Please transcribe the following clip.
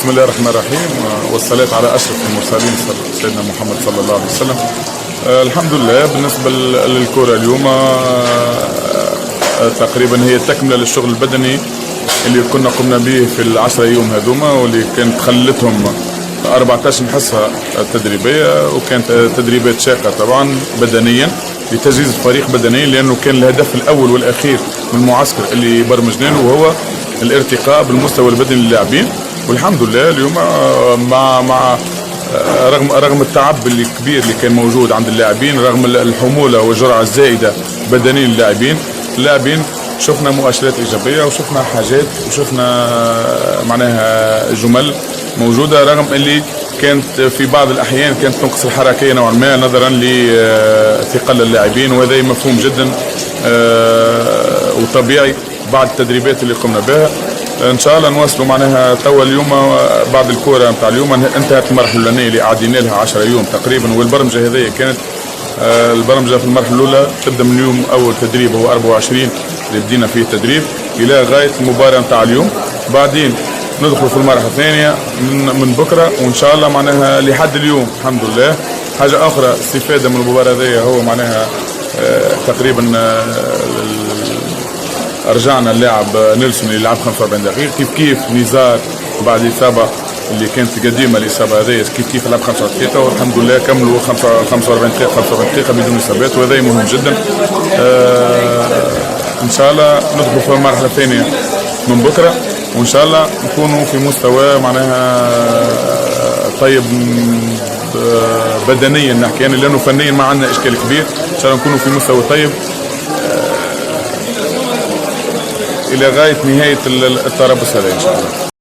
بسم الله الرحمن الرحيم، والصلاة على أشرف المرسلين سيدنا محمد صلى الله عليه وسلم. الحمد لله. بالنسبة للكرة اليوم تقريبا هي تكملة للشغل البدني اللي كنا قمنا به في ال10 يوم هذوما، واللي كانت خلتهم 14 حصة تدريبية، وكانت تدريبات شاقة طبعا بدنيا لتجهيز الفريق بدنيا، لأنه كان الهدف الأول والأخير من المعسكر اللي برمجناه وهو الارتقاء بالمستوى البدني للاعبين. والحمد لله اليوم مع رغم التعب الكبير اللي كان موجود عند اللاعبين، رغم الحمولة والجرعة الزائدة بدنيا للاعبين شفنا مؤشرات إيجابية، وشفنا حاجات، وشفنا معناها جمل موجودة، رغم اللي كانت في بعض الأحيان كانت تنقص الحركية نوعا ما نظرا لثقل اللاعبين، وهذا مفهوم جدا وطبيعي بعد التدريبات اللي قمنا بها. ان شاء الله نواصلوا معناها توا اليوم بعد الكوره نتاع اليوم انتهت المرحله الاولانيه اللي قعدنا لها 10 يوم تقريبا، والبرمجه هذه كانت البرمجه في المرحله الاولى تبدا من يوم اول تدريب هو 24 اللي بدينا فيه التدريب الى غايه المباراه نتاع اليوم. بعدين ندخل في المرحله الثانيه من بكره، وان شاء الله معناها لحد اليوم الحمد لله. حاجه اخرى استفاده من المباراه هذه هو معناها تقريبا رجعنا اللاعب نيلسون اللي لعب 45 دقيقة، كيف نزار بعد الإصابة اللي كانت قديمة الإصابة هذه كيف لعب 45 دقيقة، والحمد لله كملوا 45 دقيقة بدون إصابات، وهذا مهم جدا. إن شاء الله ندخل في المرحلة الثانية من بكرة، وإن شاء الله نكونوا في مستوى معناها طيب بدنيا نحكي يعني، لأنه فنيا ما عندنا إشكال كبير. إن شاء الله نكونوا في مستوى طيب إلى غاية نهاية التربص هذا إن شاء الله.